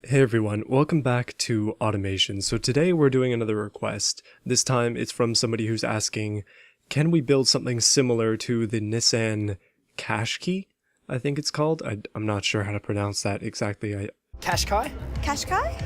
Hey everyone, welcome back to Automation. So today we're doing another request. This time it's from somebody who's asking, can we build something similar to the Nissan Qashqai? I think it's called. I'm not sure how to pronounce that exactly. Qashqai? Qashqai?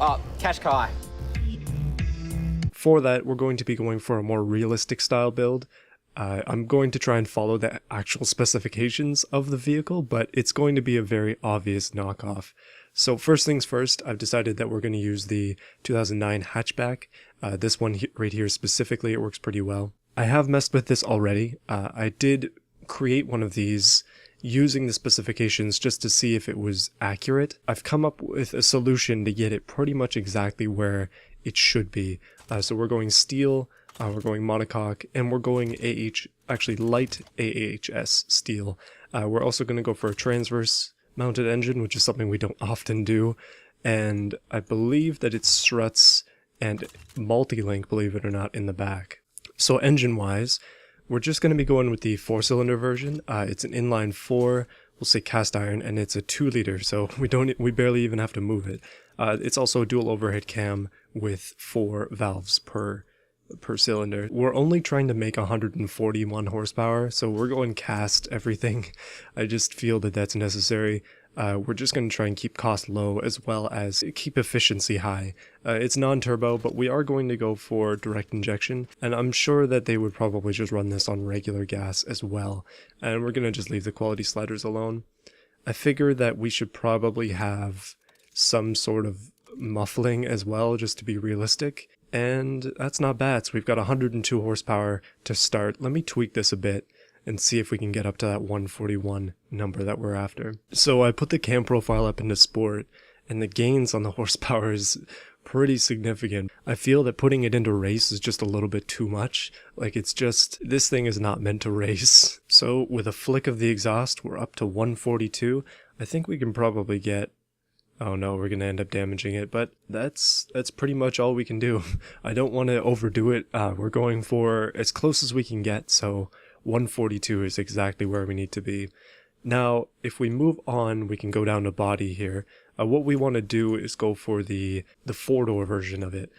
Oh, Qashqai. For that, we're going to be going for a more realistic style build. I'm going to try and follow the actual specifications of the vehicle, but it's going to be a very obvious knockoff. So first things first, I've decided that we're going to use the 2009 hatchback. This one right here specifically, it works pretty well. I have messed with this already. I did create one of these using the specifications just to see if it was accurate. I've come up with a solution to get it pretty much exactly where it should be. So we're going steel, we're going monocoque, and we're going light AHS steel. We're also going to go for a transverse mounted engine, which is something we don't often do, and I believe that it's struts and multi-link, believe it or not, in the back. So engine wise, we're just going to be going with the 4-cylinder version. It's an inline 4, we'll say cast iron, and it's a 2-liter, so we barely even have to move it. It's also a dual overhead cam with 4 valves per cylinder. We're only trying to make 141 horsepower, so we're going cast everything. I just feel that that's necessary. We're just going to try and keep cost low as well as keep efficiency high. It's non-turbo, but we are going to go for direct injection, and I'm sure that they would probably just run this on regular gas as well, and we're going to just leave the quality sliders alone. I figure that we should probably have some sort of muffling as well, just to be realistic. And that's not bad. So we've got 102 horsepower to start. Let me tweak this a bit and see if we can get up to that 141 number that we're after. So I put the cam profile up into sport, and the gains on the horsepower is pretty significant. I feel that putting it into race is just a little bit too much. Like, it's just, this thing is not meant to race. So with a flick of the exhaust, we're up to 142. I think we can probably get, oh no, we're going to end up damaging it, but that's pretty much all we can do. I don't want to overdo it. We're going for as close as we can get, so 142 is exactly where we need to be. Now, if we move on, we can go down to body here. What we want to do is go for the 4-door version of it.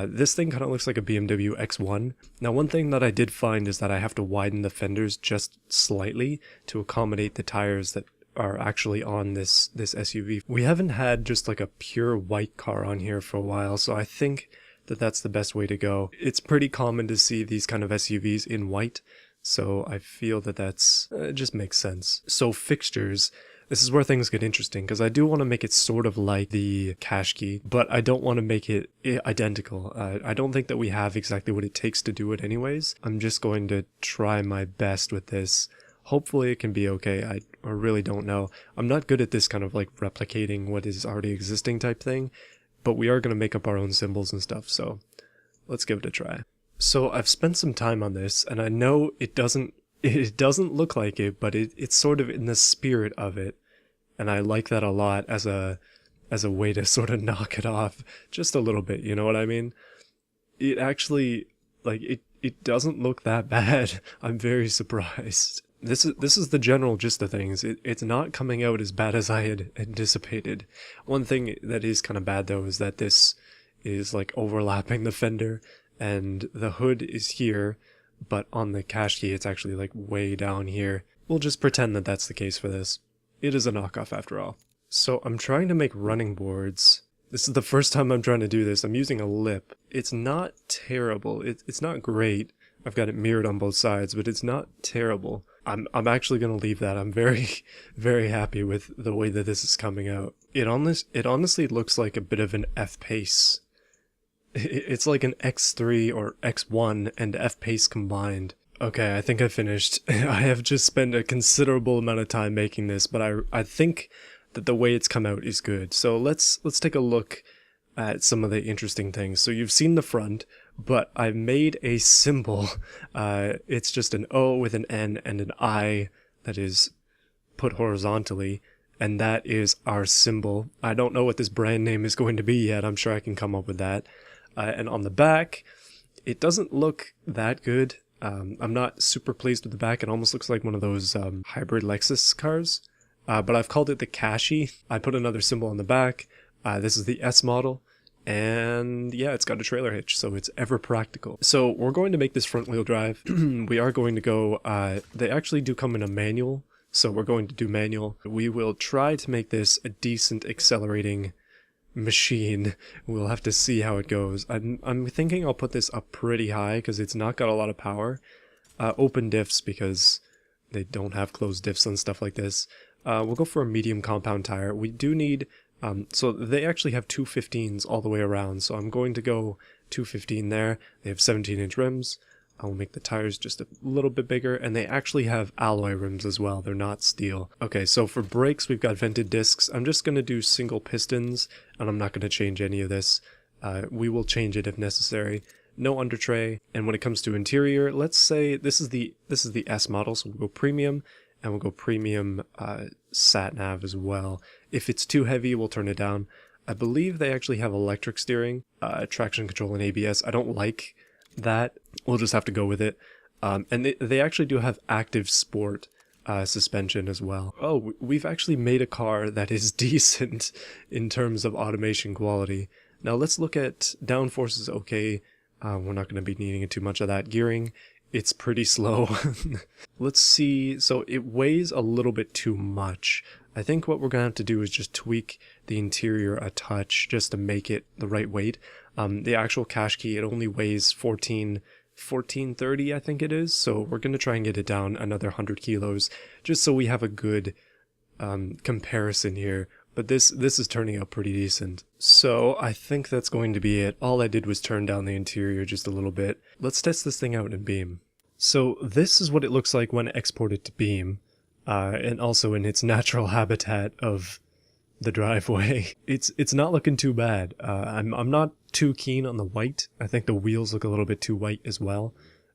This thing kind of looks like a BMW X1. Now, one thing that I did find is that I have to widen the fenders just slightly to accommodate the tires that are actually on this SUV. We haven't had just like a pure white car on here for a while, so I think that that's the best way to go. It's pretty common to see these kind of SUVs in white, so I feel that that's it just makes sense. So fixtures, this is where things get interesting, because I do want to make it sort of like the Qashqai, but I don't want to make it identical. I don't think that we have exactly what it takes to do it anyways. I'm just going to try my best with this. Hopefully it can be okay. I really don't know. I'm not good at this kind of like replicating what is already existing type thing, but we are going to make up our own symbols and stuff, so let's give it a try. So I've spent some time on this, and I know it doesn't look like it, but it's sort of in the spirit of it, and I like that a lot as a way to sort of knock it off just a little bit, you know what I mean? It actually, like, it doesn't look that bad. I'm very surprised. This is the general gist of things. It's not coming out as bad as I had anticipated. One thing that is kind of bad though is that this is like overlapping the fender, and the hood is here, but on the Qashqai it's actually like way down here. We'll just pretend that that's the case for this. It is a knockoff after all. So I'm trying to make running boards. This is the first time I'm trying to do this. I'm using a lip. It's not terrible. It's not great. I've got it mirrored on both sides, but it's not terrible. I'm actually going to leave that. I'm very, very happy with the way that this is coming out. It honestly looks like a bit of an F-Pace. It's like an X3 or X1 and F-Pace combined. Okay, I think I finished. I have just spent a considerable amount of time making this, but I think that the way it's come out is good. So let's take a look at some of the interesting things. So you've seen the front, but I made a symbol. It's just an O with an N and an I that is put horizontally, and that is our symbol. I don't know what this brand name is going to be yet. I'm sure I can come up with that. And on the back, it doesn't look that good. I'm not super pleased with the back. It almost looks like one of those hybrid Lexus cars. But I've called it the Qashqai. I put another symbol on the back. This is the S model, and yeah, it's got a trailer hitch, so it's ever practical. So we're going to make this front wheel drive. We are going to go, they actually do come in a manual, so we're going to do manual. We will try to make this a decent accelerating machine. We'll have to see how it goes. I'm thinking I'll put this up pretty high because it's not got a lot of power. Open diffs because they don't have closed diffs and stuff like this. We'll go for a medium compound tire. We do need, so they actually have 215s all the way around, so I'm going to go 215 there. They have 17-inch rims. I will make the tires just a little bit bigger, and they actually have alloy rims as well. They're not steel. Okay, so for brakes, we've got vented discs. I'm just going to do single pistons, and I'm not going to change any of this. We will change it if necessary. No under tray, and when it comes to interior, let's say this is the S model, so we'll go premium, and we'll go premium sat nav as well. If it's too heavy, we'll turn it down. I believe they actually have electric steering, traction control, and ABS. I don't like that. We'll just have to go with it. And they actually do have active sport suspension as well. Oh, we've actually made a car that is decent in terms of automation quality. Now let's look at downforce is okay. We're not going to be needing too much of that. Gearing, it's pretty slow. Let's see. So it weighs a little bit too much. I think what we're going to have to do is just tweak the interior a touch just to make it the right weight. The actual Qashqai, it only weighs 1430, I think it is. So we're going to try and get it down another 100 kilos just so we have a good comparison here. But this is turning out pretty decent. So I think that's going to be it. All I did was turn down the interior just a little bit. Let's test this thing out in Beam. So this is what it looks like when exported to Beam, and also in its natural habitat of the driveway. It's not looking too bad. I'm not too keen on the white. I think the wheels look a little bit too white as well.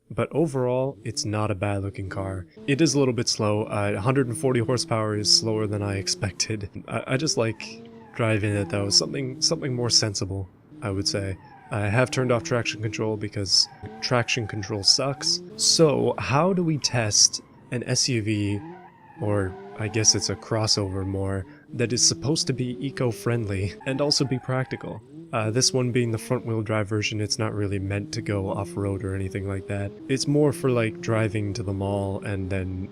But overall, it's not a bad looking car. It is a little bit slow. 140 horsepower is slower than I expected. I just like driving it though. Something more sensible, I would say. I have turned off traction control because traction control sucks. So how do we test an SUV, or I guess it's a crossover more, that is supposed to be eco-friendly and also be practical? This one being the front-wheel drive version, it's not really meant to go off-road or anything like that. It's more for like driving to the mall and then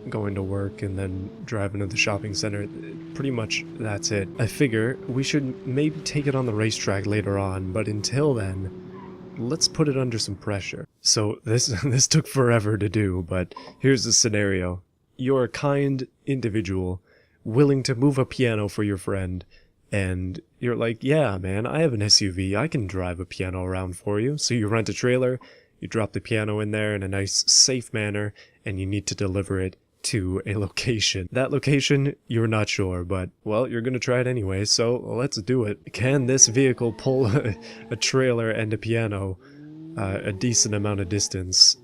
going to work and then driving to the shopping center. Pretty much that's it. I figure we should maybe take it on the racetrack later on, but until then, let's put it under some pressure. So this took forever to do, but here's the scenario. You're a kind individual willing to move a piano for your friend, and you're like, yeah, man, I have an SUV. I can drive a piano around for you. So you rent a trailer, you drop the piano in there in a nice, safe manner, and you need to deliver it to a location. That location, you're not sure, but, well, you're going to try it anyway, so let's do it. Can this vehicle pull a trailer and a piano a decent amount of distance?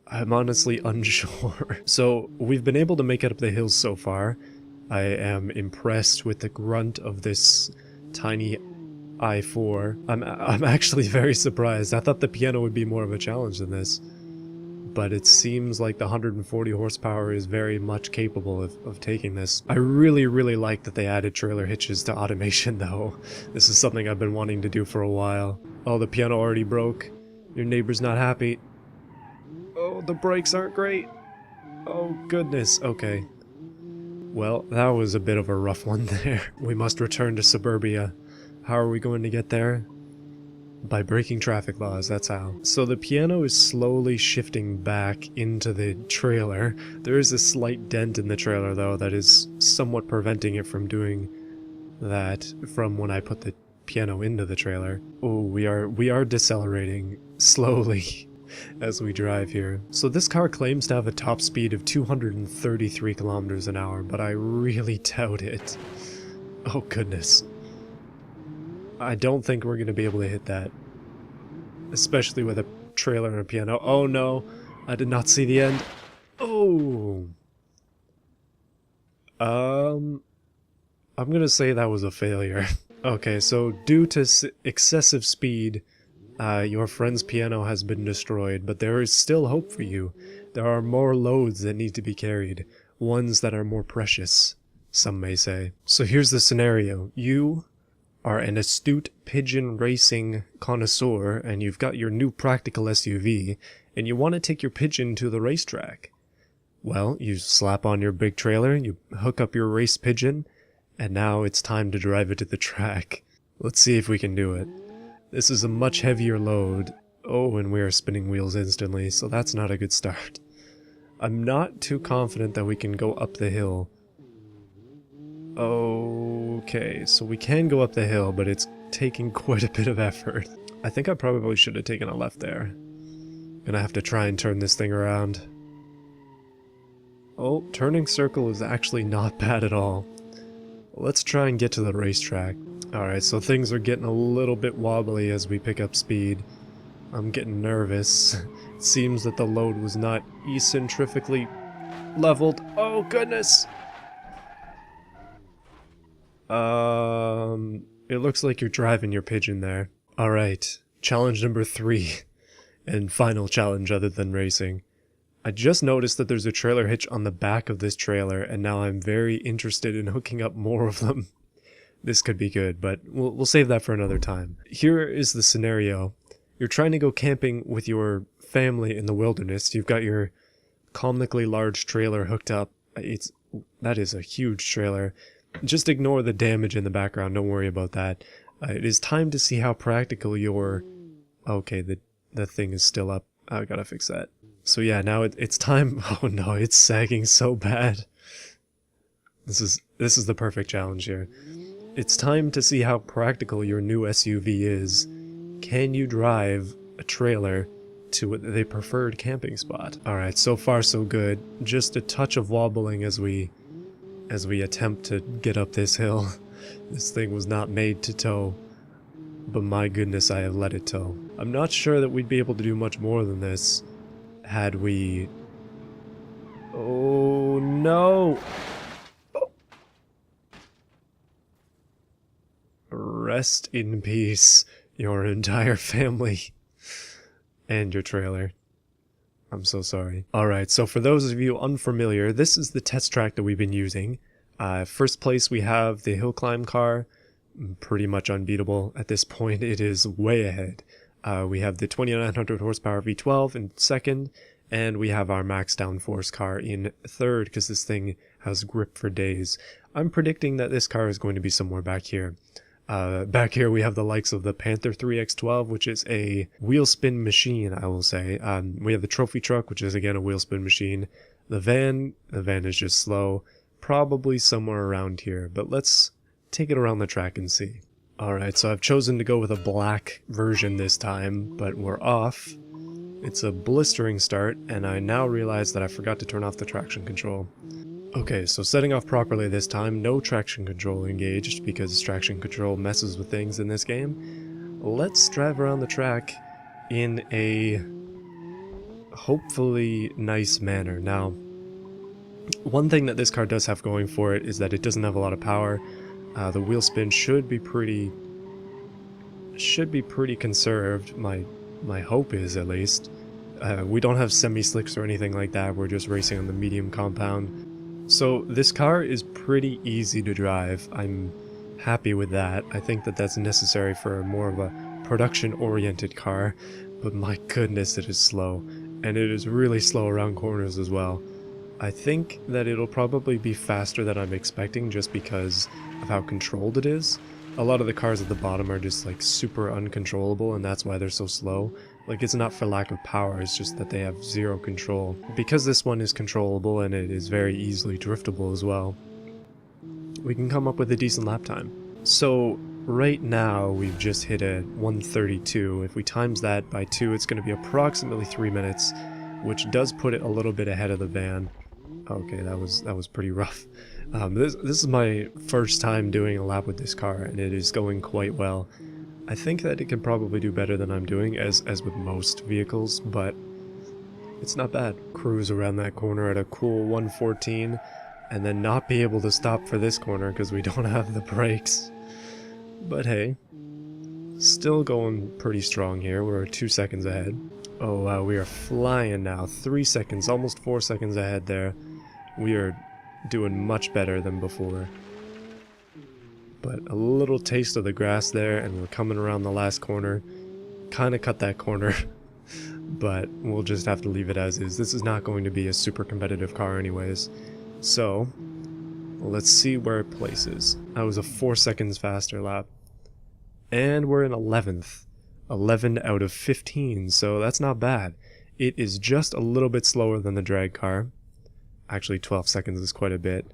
I'm honestly unsure. So we've been able to make it up the hills so far. I am impressed with the grunt of this tiny i4. I'm actually very surprised. I thought the piano would be more of a challenge than this. But it seems like the 140 horsepower is very much capable of taking this. I really like that they added trailer hitches to automation though. This is something I've been wanting to do for a while. Oh, the piano already broke. Your neighbor's not happy. Oh, the brakes aren't great. Oh goodness, okay. Well, that was a bit of a rough one there. We must return to suburbia. How are we going to get there? By breaking traffic laws, that's how. So the piano is slowly shifting back into the trailer. There is a slight dent in the trailer though that is somewhat preventing it from doing that from when I put the piano into the trailer. Oh, we are decelerating slowly as we drive here. So this car claims to have a top speed of 233 kilometers an hour, but I really doubt it. Oh goodness. I don't think we're going to be able to hit that. Especially with a trailer and a piano. Oh no, I did not see the end. Oh. I'm going to say that was a failure. Okay, so due to excessive speed, your friend's piano has been destroyed, but there is still hope for you. There are more loads that need to be carried, ones that are more precious, some may say. So here's the scenario. You are an astute pigeon racing connoisseur and you've got your new practical SUV and you want to take your pigeon to the racetrack, well, you slap on your big trailer, you hook up your race pigeon, and now it's time to drive it to the track. Let's see if we can do it. This is a much heavier load. Oh, and we are spinning wheels instantly, so that's not a good start. I'm not too confident that we can go up the hill. Okay, so we can go up the hill, but it's taking quite a bit of effort. I think I probably should have taken a left there. Gonna have to try and turn this thing around. Oh, turning circle is actually not bad at all. Let's try and get to the racetrack. Alright, so things are getting a little bit wobbly as we pick up speed. I'm getting nervous. It seems that the load was not eccentrically leveled. Oh goodness! It looks like you're driving your pigeon there. Alright, challenge number 3. And final challenge other than racing. I just noticed that there's a trailer hitch on the back of this trailer, and now I'm very interested in hooking up more of them. This could be good, but we'll save that for another time. Here is the scenario. You're trying to go camping with your family in the wilderness. You've got your comically large trailer hooked up. That is a huge trailer. Just ignore the damage in the background, don't worry about that. It is time to see how practical your... Okay, the thing is still up. I gotta fix that. So yeah, now it's time. Oh no, it's sagging so bad. This is the perfect challenge here. It's time to see how practical your new SUV is. Can you drive a trailer to the preferred camping spot? Alright, so far so good. Just a touch of wobbling as we attempt to get up this hill. This thing was not made to tow. But my goodness, I have let it tow. I'm not sure that we'd be able to do much more than this had we... Oh no! Oh. Rest in peace, your entire family and your trailer. I'm so sorry. Alright, so for those of you unfamiliar, this is the test track that we've been using. First place we have the hill climb car. Pretty much unbeatable at this point. It is way ahead. We have the 2900 horsepower V12 in second, and we have our max downforce car in third because this thing has grip for days. I'm predicting that this car is going to be somewhere back here. Back here we have the likes of the Panther 3X12, which is a wheel spin machine, I will say. We have the trophy truck, which is again a wheel spin machine. The van is just slow. Probably somewhere around here, but let's take it around the track and see. Alright, so I've chosen to go with a black version this time, but we're off. It's a blistering start, and I now realize that I forgot to turn off the traction control. Okay, so setting off properly this time, no traction control engaged, because traction control messes with things in this game. Let's drive around the track in a hopefully nice manner. Now, one thing that this car does have going for it is that it doesn't have a lot of power. The wheel spin should be pretty conserved. My hope is, at least. We don't have semi-slicks or anything like that. We're just racing on the medium compound. So this car is pretty easy to drive. I'm happy with that. I think that that's necessary for more of a production-oriented car. But my goodness, it is slow. And it is really slow around corners as well. I think that it'll probably be faster than I'm expecting just because of how controlled it is. A lot of the cars at the bottom are just like super uncontrollable, and that's why they're so slow. Like, it's not for lack of power, it's just that they have zero control. Because this one is controllable and it is very easily driftable as well, we can come up with a decent lap time. So right now we've just hit a 132. If we times that by 2, it's going to be approximately 3 minutes, which does put it a little bit ahead of the van. Okay, that was pretty rough. This is my first time doing a lap with this car, and it is going quite well. I think that it can probably do better than I'm doing, as with most vehicles, but it's not bad. Cruise around that corner at a cool 114, and then not be able to stop for this corner because we don't have the brakes. But hey, still going pretty strong here. We're 2 seconds ahead. Oh wow, we are flying now. 3 seconds, almost 4 seconds ahead there. We are doing much better than before. But a little taste of the grass there, and we're coming around the last corner. Kind of cut that corner, but we'll just have to leave it as is. This is not going to be a super competitive car anyways. So, let's see where it places. That was a 4 seconds faster lap. And we're in 11th. 11 out of 15, so that's not bad. It is just a little bit slower than the drag car. Actually, 12 seconds is quite a bit.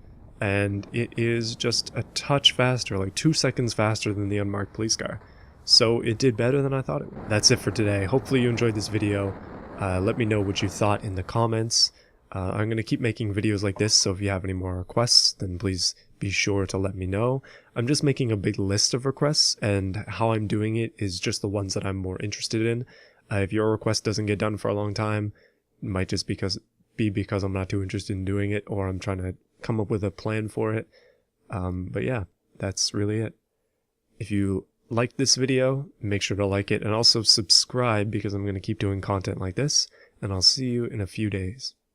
And it is just a touch faster, like 2 seconds faster than the unmarked police car. So it did better than I thought it would. That's it for today. Hopefully you enjoyed this video. Let me know what you thought in the comments. I'm going to keep making videos like this, so if you have any more requests, then please be sure to let me know. I'm just making a big list of requests, and how I'm doing it is just the ones that I'm more interested in. If your request doesn't get done for a long time, it might just be because I'm not too interested in doing it, or I'm trying to come up with a plan for it. But yeah, that's really it. If you liked this video, make sure to like it, and also subscribe, because I'm going to keep doing content like this, and I'll see you in a few days.